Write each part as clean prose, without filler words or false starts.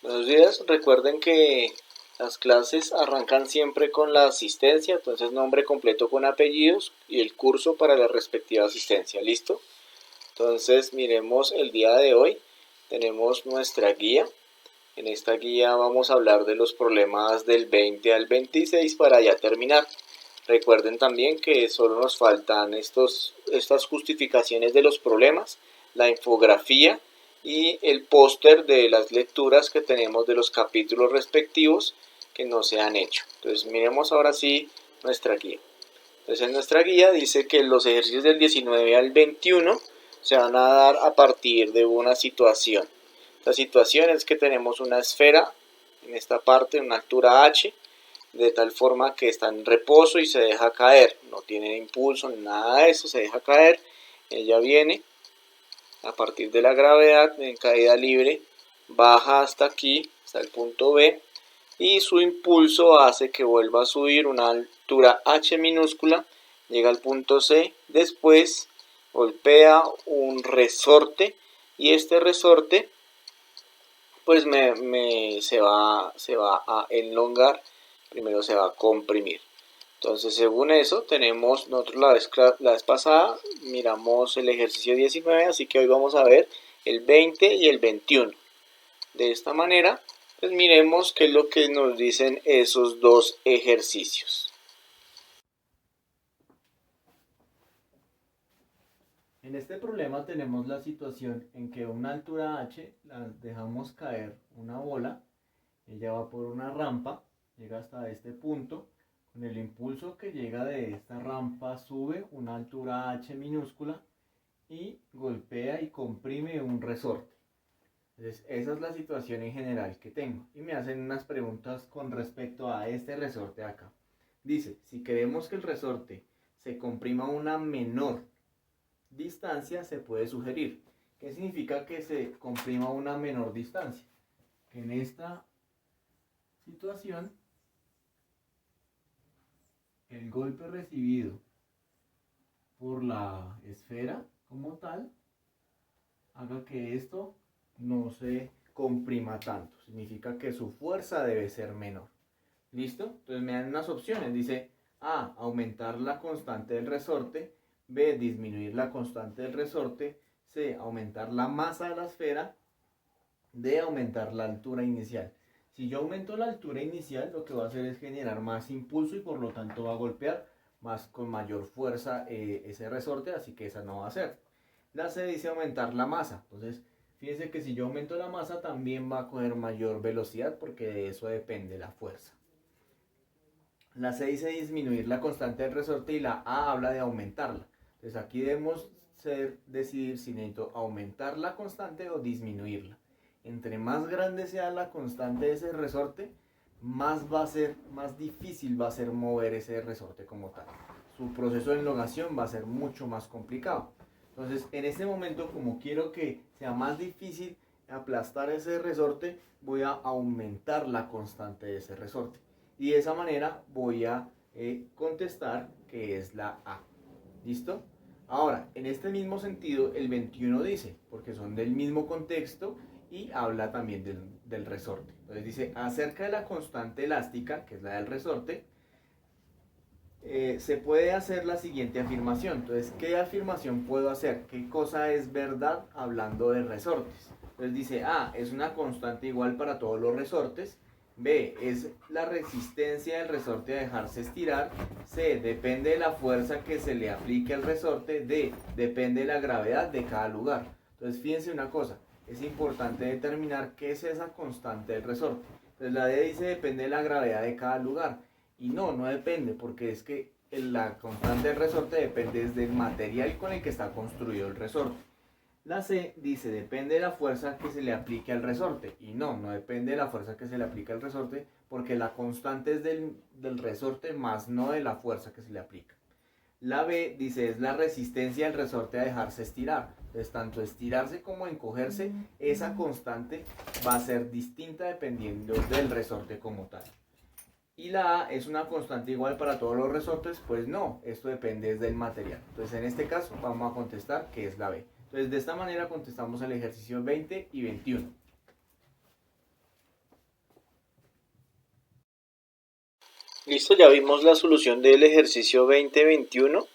Buenos días, recuerden que las clases arrancan siempre con la asistencia, entonces nombre completo con apellidos y el curso para la respectiva asistencia, ¿listo? Entonces miremos el día de hoy, tenemos nuestra guía. En esta guía vamos a hablar de los problemas del 20 al 26 para ya terminar. Recuerden también que solo nos faltan estas justificaciones de los problemas, la infografía y el póster de las lecturas que tenemos de los capítulos respectivos que no se han hecho. Entonces miremos ahora sí nuestra guía. Entonces en nuestra guía dice que los ejercicios del 19 al 21 se van a dar a partir de una situación. La situación es que tenemos una esfera en esta parte, una altura h, de tal forma que está en reposo y se deja caer, no tiene impulso ni nada de eso, se deja caer, ella viene a partir de la gravedad en caída libre, baja hasta aquí, hasta el punto B, y su impulso hace que vuelva a subir una altura h minúscula, llega al punto C, después golpea un resorte y este resorte pues se va a elongar, primero se va a comprimir. Entonces, según eso, tenemos, nosotros la vez pasada miramos el ejercicio 19, así que hoy vamos a ver el 20 y el 21. De esta manera, pues miremos qué es lo que nos dicen esos dos ejercicios. En este problema tenemos la situación en que a una altura h la dejamos caer una bola, ella va por una rampa, llega hasta este punto, con el impulso que llega de esta rampa sube una altura h minúscula y golpea y comprime un resorte. Entonces esa es la situación en general que tengo y me hacen unas preguntas con respecto a este resorte de acá. Dice, si queremos que el resorte se comprima a una menor distancia, se puede sugerir. ¿Qué significa que se comprima a una menor distancia? Que en esta situación el golpe recibido por la esfera como tal haga que esto no se comprima tanto. Significa que su fuerza debe ser menor. ¿Listo? Entonces me dan unas opciones. Dice A, aumentar la constante del resorte. B, disminuir la constante del resorte. C, aumentar la masa de la esfera. D, aumentar la altura inicial. Si yo aumento la altura inicial, lo que va a hacer es generar más impulso y por lo tanto va a golpear más con mayor fuerza ese resorte, así que esa no va a ser. La C dice aumentar la masa. Entonces, fíjense que si yo aumento la masa también va a coger mayor velocidad porque de eso depende la fuerza. La C dice disminuir la constante del resorte y la A habla de aumentarla. Entonces aquí debemos decidir si necesito aumentar la constante o disminuirla. Entre más grande sea la constante de ese resorte, más difícil va a ser mover ese resorte como tal. Su proceso de elongación va a ser mucho más complicado. Entonces, en este momento, como quiero que sea más difícil aplastar ese resorte, voy a aumentar la constante de ese resorte. Y de esa manera voy a contestar que es la A. ¿Listo? Ahora, en este mismo sentido, el 21 dice, porque son del mismo contexto y habla también del resorte. Entonces dice, acerca de la constante elástica, que es la del resorte, se puede hacer la siguiente afirmación. Entonces, ¿qué afirmación puedo hacer? ¿Qué cosa es verdad hablando de resortes? Entonces dice, A, es una constante igual para todos los resortes. B, es la resistencia del resorte a dejarse estirar. C, depende de la fuerza que se le aplique al resorte. D, depende de la gravedad de cada lugar. Entonces, fíjense una cosa, es importante determinar qué es esa constante del resorte. Entonces, la D dice depende de la gravedad de cada lugar. Y no depende, porque es que la constante del resorte depende del material con el que está construido el resorte. La C dice depende de la fuerza que se le aplique al resorte. Y no depende de la fuerza que se le aplique al resorte, porque la constante es del resorte más no de la fuerza que se le aplica. La B dice es la resistencia del resorte a dejarse estirar. Entonces, tanto estirarse como encogerse, esa constante va a ser distinta dependiendo del resorte como tal. Y la A es una constante igual para todos los resortes, pues no, esto depende del material. Entonces en este caso vamos a contestar que es la B. Entonces de esta manera contestamos el ejercicio 20 y 21. Listo, ya vimos la solución del ejercicio 2021.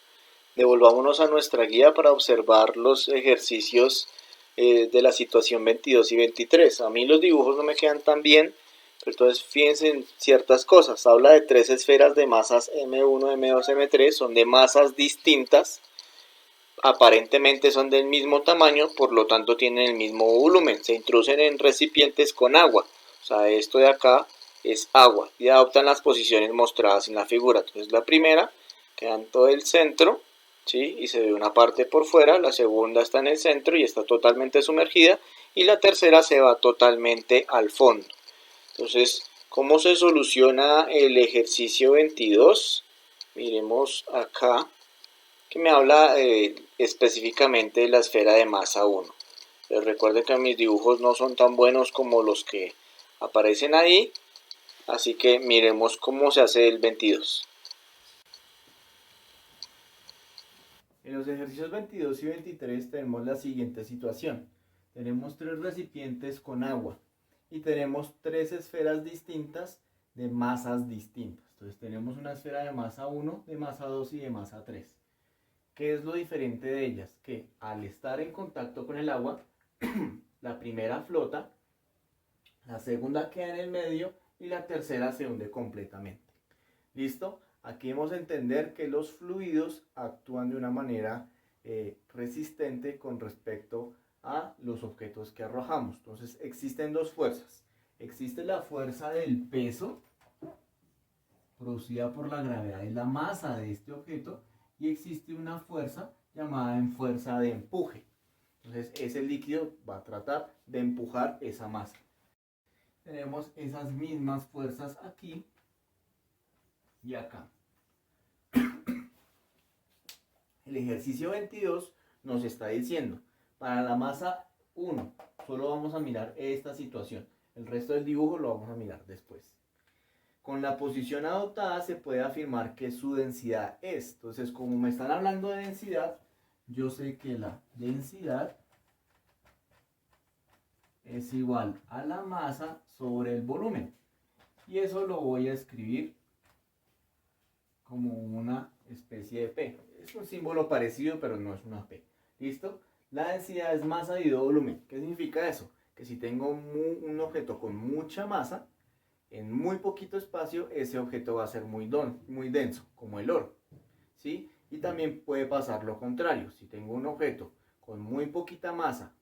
Devolvámonos a nuestra guía para observar los ejercicios de la situación 22 y 23. A mí los dibujos no me quedan tan bien, pero entonces fíjense en ciertas cosas. Habla de tres esferas de masas M1, M2, M3, son de masas distintas. Aparentemente son del mismo tamaño, por lo tanto tienen el mismo volumen. Se introducen en recipientes con agua. O sea, esto de acá es agua y adoptan las posiciones mostradas en la figura. Entonces la primera queda en todo el centro, ¿sí? Y se ve una parte por fuera, la segunda está en el centro y está totalmente sumergida, y la tercera se va totalmente al fondo. Entonces, ¿cómo se soluciona el ejercicio 22? Miremos acá, que me habla específicamente de la esfera de masa 1. Les recuerden que mis dibujos no son tan buenos como los que aparecen ahí, así que miremos cómo se hace el 22. En los ejercicios 22 y 23 tenemos la siguiente situación. Tenemos tres recipientes con agua y tenemos tres esferas distintas de masas distintas. Entonces tenemos una esfera de masa 1, de masa 2 y de masa 3. ¿Qué es lo diferente de ellas? Que al estar en contacto con el agua, la primera flota, la segunda queda en el medio y la tercera se hunde completamente. ¿Listo? Aquí debemos entender que los fluidos actúan de una manera resistente con respecto a los objetos que arrojamos. Entonces existen dos fuerzas. Existe la fuerza del peso, producida por la gravedad, es la masa de este objeto, y existe una fuerza llamada fuerza de empuje. Entonces ese líquido va a tratar de empujar esa masa. Tenemos esas mismas fuerzas aquí y acá. El ejercicio 22 nos está diciendo, para la masa 1, solo vamos a mirar esta situación. El resto del dibujo lo vamos a mirar después. Con la posición adoptada se puede afirmar que su densidad es. Entonces, como me están hablando de densidad, yo sé que la densidad es igual a la masa sobre el volumen. Y eso lo voy a escribir como una especie de P. Es un símbolo parecido, pero no es una P. ¿Listo? La densidad es masa dividido volumen. ¿Qué significa eso? Que si tengo un objeto con mucha masa, en muy poquito espacio, ese objeto va a ser muy denso, como el oro. ¿Sí? Y también puede pasar lo contrario. Si tengo un objeto con muy poquita masa,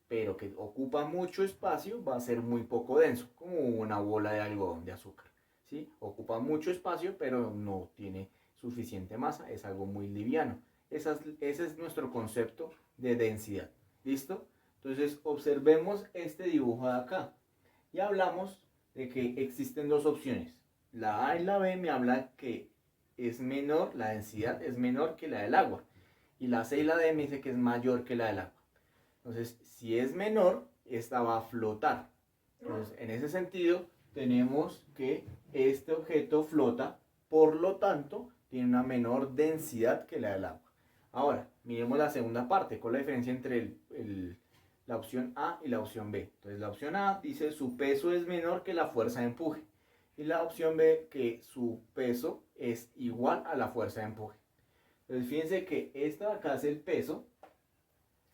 pero que ocupa mucho espacio, va a ser muy poco denso, como una bola de algodón de azúcar. ¿Sí? Ocupa mucho espacio, pero no tiene suficiente masa, es algo muy liviano. Ese es nuestro concepto de densidad. ¿Listo? Entonces observemos este dibujo de acá y hablamos de que existen dos opciones. La A y la B me hablan que es menor, la densidad es menor que la del agua, y la C y la D me dice que es mayor que la del agua. Entonces, si es menor, esta va a flotar. Entonces, en ese sentido, tenemos que este objeto flota, por lo tanto, tiene una menor densidad que la del agua. Ahora, miremos la segunda parte. ¿Cuál es la diferencia entre la opción A y la opción B? Entonces, la opción A dice su peso es menor que la fuerza de empuje. Y la opción B que su peso es igual a la fuerza de empuje. Entonces, fíjense que esta de acá es el peso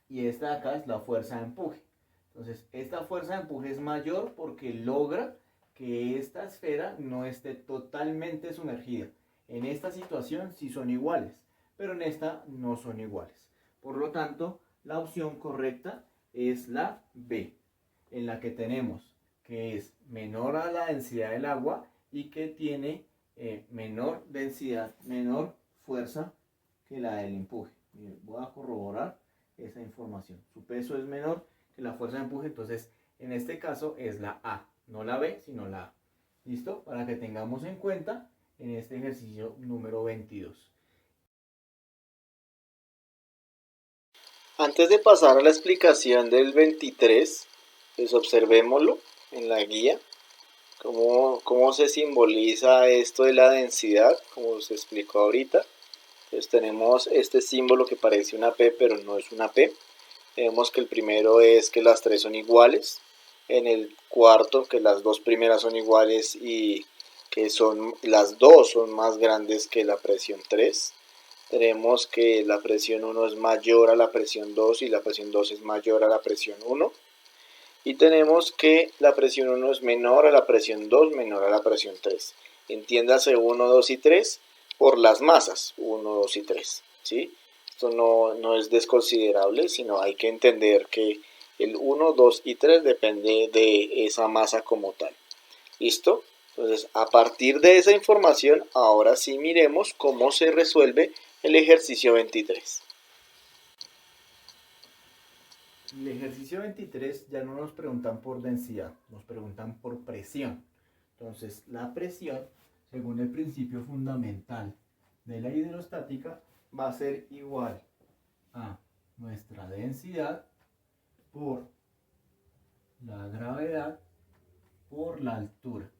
y esta de acá es la fuerza de empuje. Entonces, esta fuerza de empuje es mayor porque logra que esta esfera no esté totalmente sumergida. En esta situación sí son iguales, pero en esta no son iguales. Por lo tanto, la opción correcta es la B, en la que tenemos que es menor a la densidad del agua y que tiene menor densidad, menor fuerza que la del empuje. Voy a corroborar esa información. Su peso es menor que la fuerza de empuje, entonces en este caso es la A, no la B, sino la A. ¿Listo? Para que tengamos en cuenta en este ejercicio número 22. Antes de pasar a la explicación del 23, pues observémoslo en la guía, cómo se simboliza esto de la densidad, como se explicó ahorita. Entonces tenemos este símbolo que parece una P, pero no es una P. Vemos que el primero es que las tres son iguales. En el cuarto, que las dos primeras son iguales y que son las dos son más grandes que la presión 3. Tenemos que la presión 1 es mayor a la presión 2 y la presión 2 es mayor a la presión 1. Y tenemos que la presión 1 es menor a la presión 2, menor a la presión 3. Entiéndase 1, 2 y 3 por las masas, 1, 2 y 3. ¿Sí? Esto no es desconsiderable, sino hay que entender que el 1, 2 y 3 depende de esa masa como tal. ¿Listo? Entonces, a partir de esa información, ahora sí miremos cómo se resuelve el ejercicio 23. El ejercicio 23 ya no nos preguntan por densidad, nos preguntan por presión. Entonces, la presión, según el principio fundamental de la hidrostática, va a ser igual a nuestra densidad por la gravedad por la altura.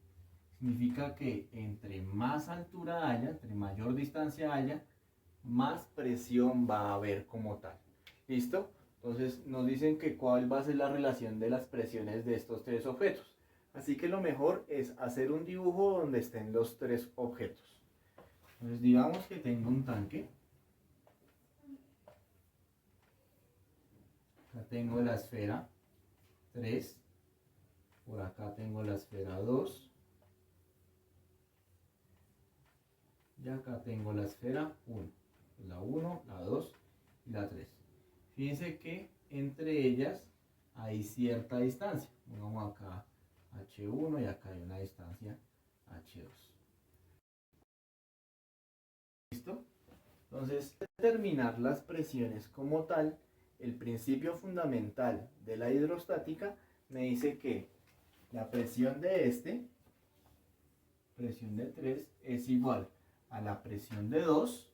Significa que entre más altura haya, entre mayor distancia haya, más presión va a haber como tal. ¿Listo? Entonces nos dicen que cuál va a ser la relación de las presiones de estos tres objetos. Así que lo mejor es hacer un dibujo donde estén los tres objetos. Entonces digamos que tengo un tanque. Acá tengo la esfera 3. Por acá tengo la esfera 2. Y acá tengo la esfera 1. La 1, la 2 y la 3. Fíjense que entre ellas hay cierta distancia. Pongamos acá H1 y acá hay una distancia H2. ¿Listo? Entonces, determinar las presiones como tal, el principio fundamental de la hidrostática me dice que la presión de presión de 3, es igual a la presión de 2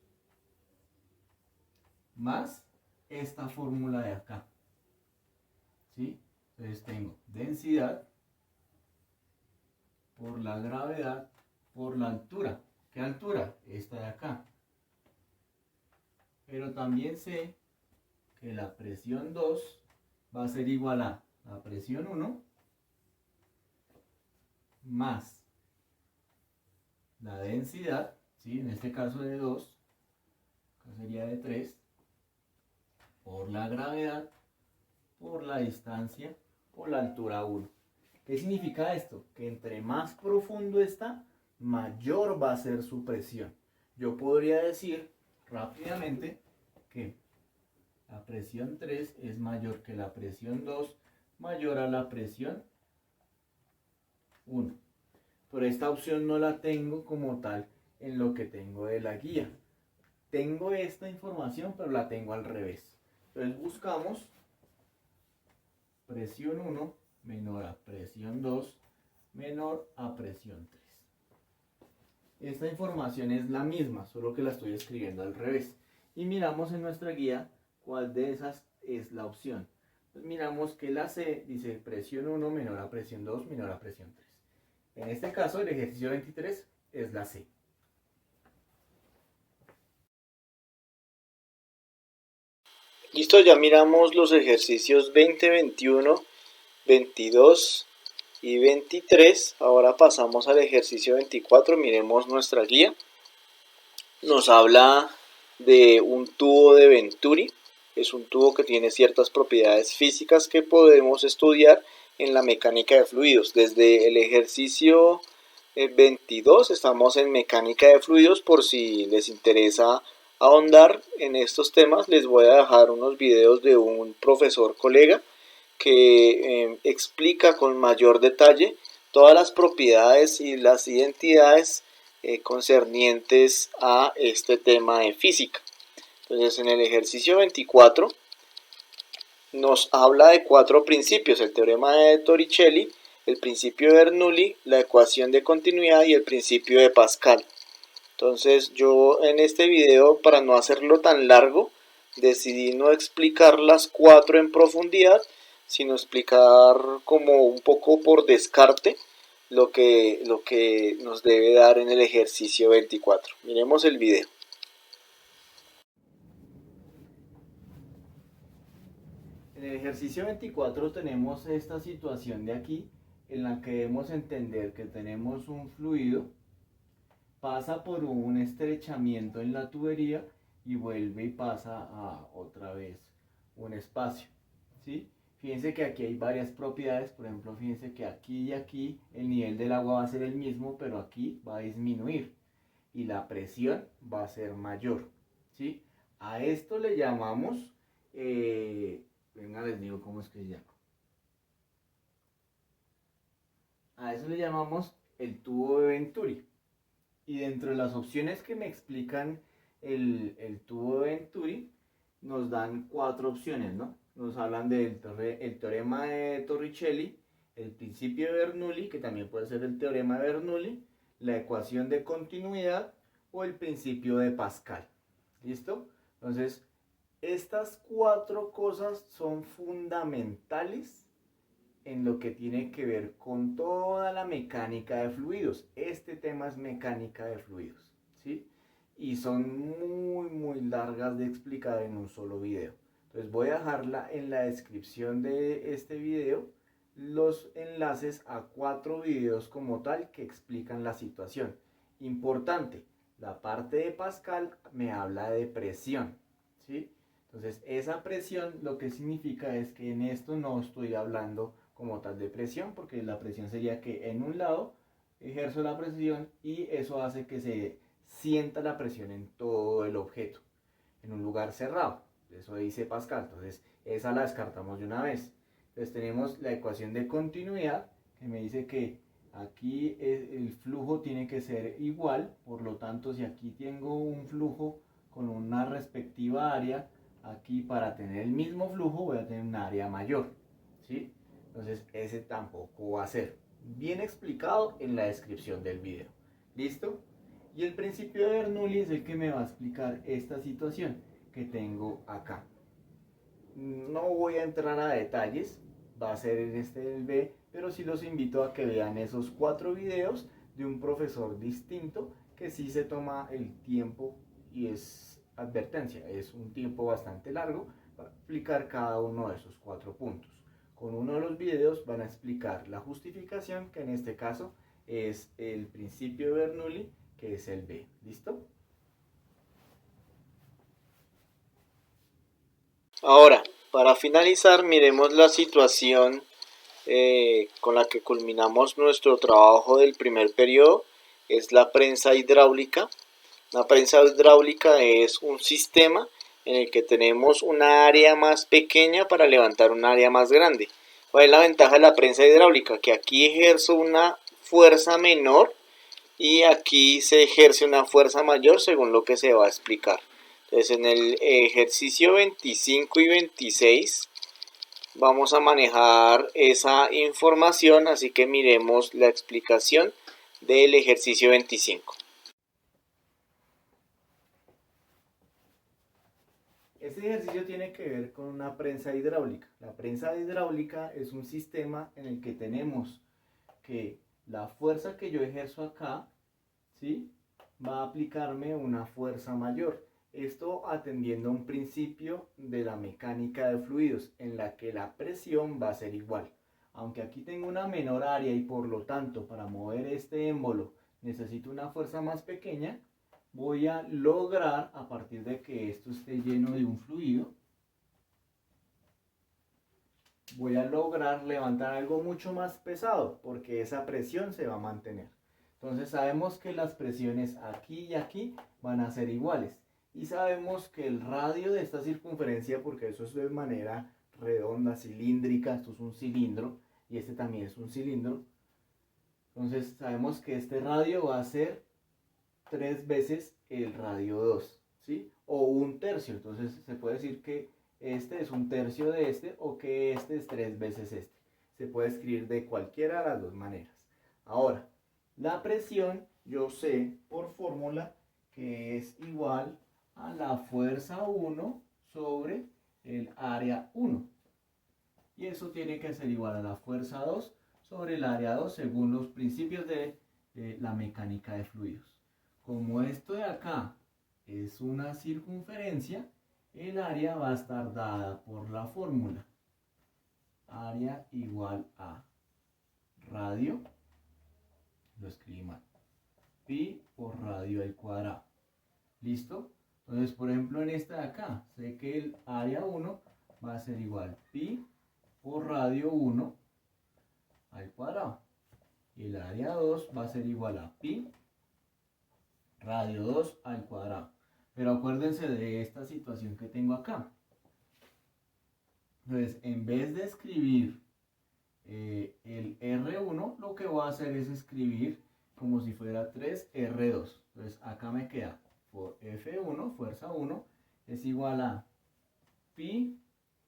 más esta fórmula de acá. ¿Sí? Entonces tengo densidad por la gravedad por la altura. ¿Qué altura? Esta de acá. Pero también sé que la presión 2 va a ser igual a la presión 1 más la densidad, ¿sí? En este caso de 2, acá sería de 3, por la gravedad por la distancia por la altura 1. ¿Qué significa esto? Que entre más profundo está, mayor va a ser su presión. Yo podría decir rápidamente que la presión 3 es mayor que la presión 2, mayor a la presión 1. Pero esta opción no la tengo como tal en lo que tengo de la guía. Tengo esta información, pero la tengo al revés. Entonces buscamos presión 1 menor a presión 2 menor a presión 3. Esta información es la misma, solo que la estoy escribiendo al revés. Y miramos en nuestra guía cuál de esas es la opción. Pues miramos que la C dice presión 1 menor a presión 2 menor a presión 3. En este caso, el ejercicio 23 es la C. Listo, ya miramos los ejercicios 20, 21, 22 y 23. Ahora pasamos al ejercicio 24. Miremos nuestra guía. Nos habla de un tubo de Venturi. Es un tubo que tiene ciertas propiedades físicas que podemos estudiar en la mecánica de fluidos. Desde el ejercicio 22 estamos en mecánica de fluidos. Por si les interesa ahondar en estos temas, les voy a dejar unos videos de un profesor colega que explica con mayor detalle todas las propiedades y las identidades concernientes a este tema de física. Entonces, en el ejercicio 24 nos habla de 4 principios: el teorema de Torricelli, el principio de Bernoulli, la ecuación de continuidad y el principio de Pascal. Entonces, yo en este video, para no hacerlo tan largo, decidí no explicar las 4 en profundidad, sino explicar como un poco por descarte lo que nos debe dar en el ejercicio 24. Miremos el video. En el ejercicio 24 tenemos esta situación de aquí, en la que debemos entender que tenemos un fluido pasa por un estrechamiento en la tubería y vuelve y pasa a otra vez un espacio, ¿sí? Fíjense que aquí hay varias propiedades, por ejemplo, fíjense que aquí y aquí el nivel del agua va a ser el mismo, pero aquí va a disminuir y la presión va a ser mayor, ¿sí? A esto le llamamos, venga, les digo cómo es que se llama. A eso le llamamos el tubo de Venturi. Y dentro de las opciones que me explican el tubo de Venturi, nos dan 4 opciones, ¿no? Nos hablan del el teorema de Torricelli, el principio de Bernoulli, que también puede ser el teorema de Bernoulli, la ecuación de continuidad o el principio de Pascal. ¿Listo? Entonces, estas 4 cosas son fundamentales en lo que tiene que ver con toda la mecánica de fluidos. Este tema es mecánica de fluidos, ¿sí? Y son muy largas de explicar en un solo video. Entonces voy a dejarla en la descripción de este video los enlaces a 4 videos como tal que explican la situación. Importante, la parte de Pascal me habla de presión, ¿sí? Entonces esa presión lo que significa es que en esto no estoy hablando como tal de presión, porque la presión sería que en un lado ejerzo la presión y eso hace que se sienta la presión en todo el objeto, en un lugar cerrado. Eso dice Pascal, entonces esa la descartamos de una vez. Entonces tenemos la ecuación de continuidad que me dice que aquí el flujo tiene que ser igual, por lo tanto si aquí tengo un flujo con una respectiva área, aquí para tener el mismo flujo voy a tener un área mayor, ¿sí? Entonces ese tampoco va a ser. Bien explicado en la descripción del video. ¿Listo? Y el principio de Bernoulli es el que me va a explicar esta situación que tengo acá. No voy a entrar a detalles, va a ser en este del B, pero sí los invito a que vean esos 4 videos de un profesor distinto que sí se toma el tiempo y es advertencia, es un tiempo bastante largo para explicar cada uno de esos 4 puntos. Con uno de los videos van a explicar la justificación, que en este caso es el principio de Bernoulli, que es el B. ¿Listo? Ahora, para finalizar, miremos la situación con la que culminamos nuestro trabajo del primer periodo. Es la prensa hidráulica. La prensa hidráulica es un sistema en el que tenemos una área más pequeña para levantar un área más grande. ¿Cuál es la ventaja de la prensa hidráulica? Que aquí ejerzo una fuerza menor y aquí se ejerce una fuerza mayor según lo que se va a explicar. Entonces en el ejercicio 25 y 26 vamos a manejar esa información, así que miremos la explicación del ejercicio 25. Este ejercicio tiene que ver con una prensa hidráulica. La prensa hidráulica es un sistema en el que tenemos que la fuerza que yo ejerzo acá, ¿sí?, va a aplicarme una fuerza mayor. Esto atendiendo a un principio de la mecánica de fluidos, en la que la presión va a ser igual. Aunque aquí tengo una menor área y por lo tanto para mover este émbolo necesito una fuerza más pequeña, voy a lograr, a partir de que esto esté lleno de un fluido, voy a lograr levantar algo mucho más pesado, porque esa presión se va a mantener. Entonces sabemos que las presiones aquí y aquí van a ser iguales. Y sabemos que el radio de esta circunferencia, porque eso es de manera redonda, cilíndrica, esto es un cilindro, y este también es un cilindro. Entonces sabemos que este radio va a ser 3 veces el radio 2, ¿sí? O un tercio. Entonces se puede decir que este es un tercio de este o que este es 3 veces este. Se puede escribir de cualquiera de las dos maneras. Ahora, la presión yo sé por fórmula que es igual a la fuerza 1 sobre el área 1. Y eso tiene que ser igual a la fuerza 2 sobre el área 2 según los principios de la mecánica de fluidos. Como esto de acá es una circunferencia, el área va a estar dada por la fórmula. Área igual a radio, lo escribí mal, pi por radio al cuadrado. ¿Listo? Entonces, por ejemplo, en esta de acá, sé que el área 1 va a ser igual pi por radio 1 al cuadrado. Y el área 2 va a ser igual a pi radio 2 al cuadrado. Pero acuérdense de esta situación que tengo acá. Entonces, en vez de escribir el R1, lo que voy a hacer es escribir como si fuera 3R2. Entonces, acá me queda por F1, fuerza 1, es igual a pi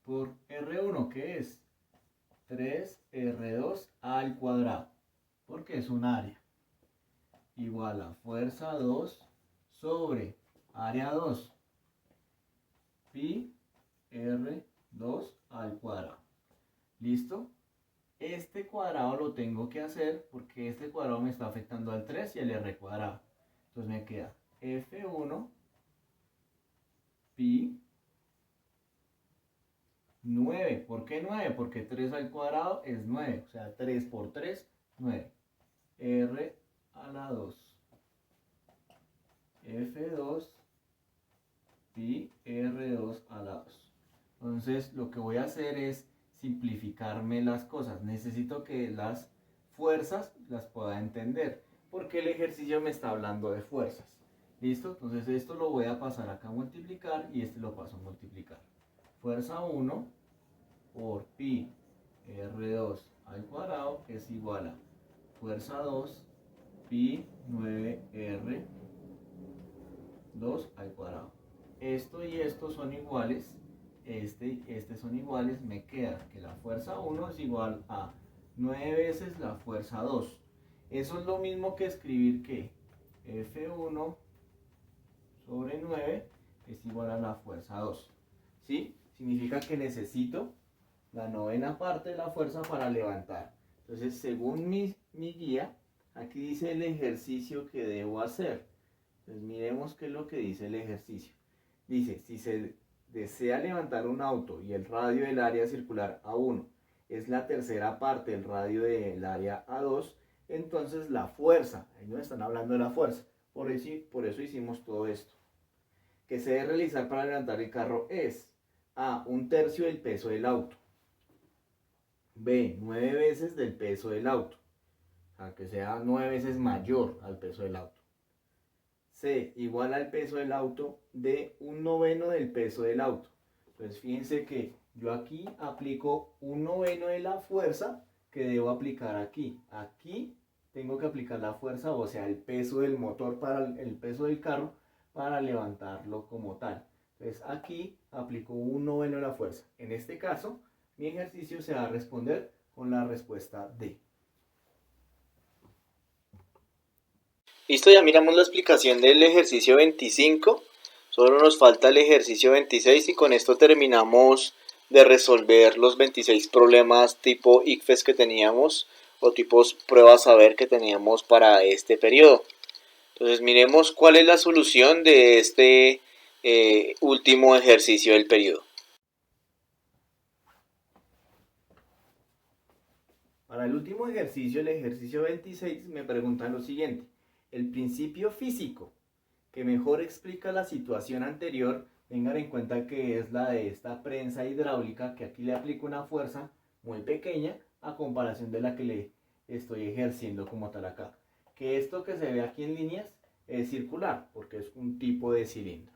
por R1, que es 3R2 al cuadrado, porque es un área, igual a fuerza 2 sobre área 2, pi R2 al cuadrado. ¿Listo? Este cuadrado lo tengo que hacer porque este cuadrado me está afectando al 3 y al R cuadrado. Entonces me queda F1 pi 9. ¿Por qué 9? Porque 3 al cuadrado es 9. O sea, 3 por 3, 9. R a la 2. F2 pi R2 a la 2. Entonces lo que voy a hacer es simplificarme las cosas. Necesito que las fuerzas las pueda entender, porque el ejercicio me está hablando de fuerzas. ¿Listo? Entonces esto lo voy a pasar acá a multiplicar y este lo paso a multiplicar. Fuerza 1 por pi R2 al cuadrado es igual a fuerza 2 pi 9R2 al cuadrado. Esto y esto son iguales. Este y este son iguales. Me queda que la fuerza 1 es igual a 9 veces la fuerza 2. Eso es lo mismo que escribir que F1 sobre 9 es igual a la fuerza 2. ¿Sí? Significa que necesito la novena parte de la fuerza para levantar. Entonces, según mi guía, aquí dice el ejercicio que debo hacer. Entonces, miremos qué es lo que dice el ejercicio. Dice, si se desea levantar un auto y el radio del área circular A1 es la tercera parte del radio del área A2, entonces la fuerza, ahí nos están hablando de la fuerza, por eso hicimos todo esto, que se debe realizar para levantar el carro es A, un tercio del peso del auto, B, 9 veces del peso del auto, o sea, que sea 9 veces mayor al peso del auto. C igual al peso del auto de un noveno del peso del auto. Entonces fíjense que yo aquí aplico un noveno de la fuerza que debo aplicar aquí. Aquí tengo que aplicar la fuerza, o sea, el peso del motor para el peso del carro para levantarlo como tal. Entonces aquí aplico un noveno de la fuerza. En este caso, mi ejercicio se va a responder con la respuesta D. Listo, ya miramos la explicación del ejercicio 25. Solo nos falta el ejercicio 26 y con esto terminamos de resolver los 26 problemas tipo ICFES que teníamos o tipos pruebas saber que teníamos para este periodo. Entonces miremos cuál es la solución de este último ejercicio del periodo. Para el último ejercicio, el ejercicio 26, me preguntan lo siguiente. El principio físico que mejor explica la situación anterior, tengan en cuenta que es la de esta prensa hidráulica, que aquí le aplico una fuerza muy pequeña a comparación de la que le estoy ejerciendo como tal acá. Que esto que se ve aquí en líneas es circular, porque es un tipo de cilindro.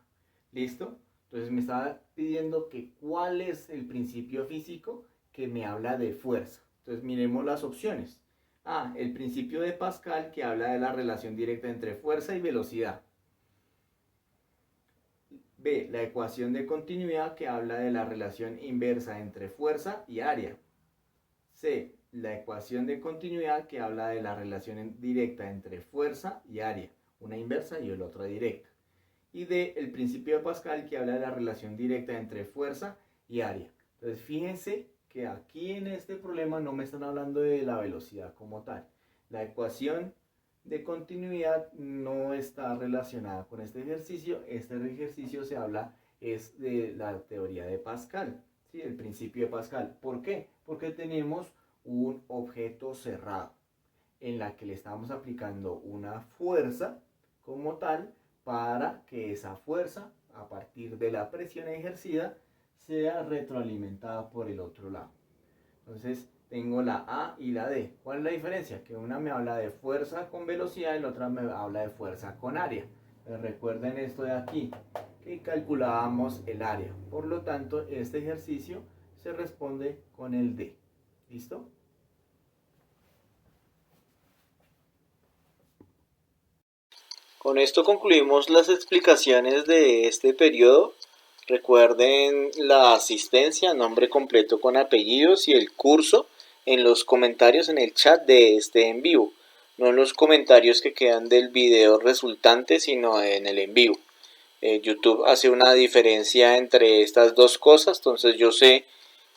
¿Listo? Entonces me estaba pidiendo que cuál es el principio físico que me habla de fuerza. Entonces miremos las opciones. A, el principio de Pascal, que habla de la relación directa entre fuerza y velocidad. B, la ecuación de continuidad, que habla de la relación inversa entre fuerza y área. C, la ecuación de continuidad, que habla de la relación directa entre fuerza y área, una inversa y la otra directa. Y D, el principio de Pascal, que habla de la relación directa entre fuerza y área. Entonces fíjense que aquí en este problema no me están hablando de la velocidad como tal. La ecuación de continuidad no está relacionada con este ejercicio. Este ejercicio se habla es de la teoría de Pascal, ¿sí? El principio de Pascal. ¿Por qué? Porque tenemos un objeto cerrado. en la que le estamos aplicando una fuerza como tal para que esa fuerza, a partir de la presión ejercida, sea retroalimentada por el otro lado. Entonces tengo la A y la D. ¿Cuál es la diferencia? Que una me habla de fuerza con velocidad y la otra me habla de fuerza con área. Pero recuerden esto de aquí, que calculábamos el área. Por lo tanto, este ejercicio se responde con el D. ¿Listo? Con esto concluimos las explicaciones de este periodo. Recuerden la asistencia, nombre completo con apellidos y el curso en los comentarios en el chat de este en vivo. No en los comentarios que quedan del video resultante, sino en el en vivo. YouTube hace una diferencia entre estas dos cosas, entonces yo sé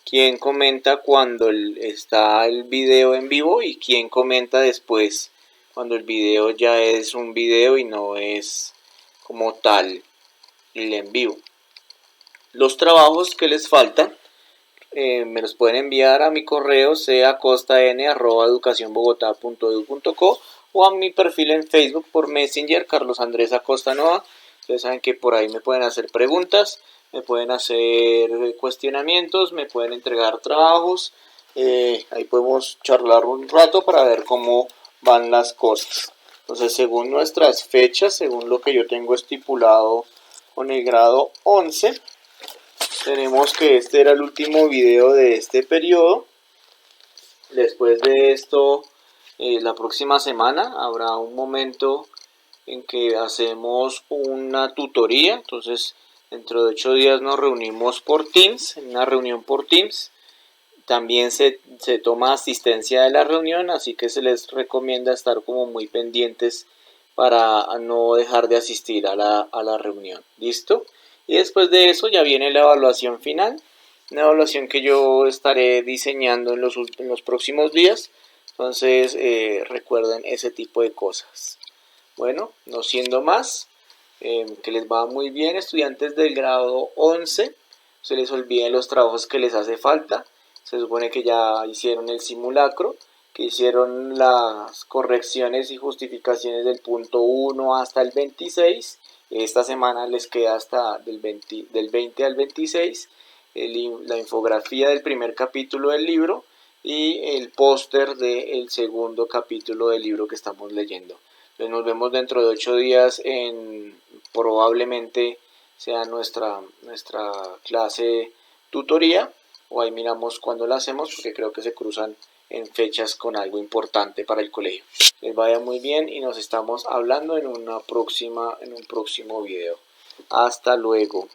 quién comenta cuando está el video en vivo y quién comenta después cuando el video ya es un video y no es como tal el en vivo. Los trabajos que les faltan me los pueden enviar a mi correo cacostan@educacionbogotá.edu.co o a mi perfil en Facebook por Messenger Carlos Andrés Acosta Nova. Ustedes saben que por ahí me pueden hacer preguntas, me pueden hacer cuestionamientos, me pueden entregar trabajos. Ahí podemos charlar un rato para ver cómo van las cosas. Entonces, según nuestras fechas, según lo que yo tengo estipulado con el grado 11, tenemos que este era el último video de este periodo. Después de esto, la próxima semana habrá un momento en que hacemos una tutoría. Entonces, dentro de 8 días nos reunimos por Teams, en una reunión por Teams. También se toma asistencia de la reunión, así que se les recomienda estar como muy pendientes para no dejar de asistir a la reunión. ¿Listo? Y después de eso ya viene la evaluación final, una evaluación que yo estaré diseñando en los próximos días. Entonces recuerden ese tipo de cosas. Bueno, no siendo más, que les va muy bien, estudiantes del grado 11. Se les olviden los trabajos que les hace falta. Se supone que ya hicieron el simulacro, que hicieron las correcciones y justificaciones del punto 1 hasta el 26. Esta semana les queda hasta del 20 al 26 la infografía del primer capítulo del libro y el póster del segundo capítulo del libro que estamos leyendo. Entonces nos vemos dentro de 8 días en probablemente sea nuestra clase tutoría, o ahí miramos cuándo la hacemos porque creo que se cruzan en fechas con algo importante para el colegio. Les vaya muy bien y nos estamos hablando en un próximo video. Hasta luego.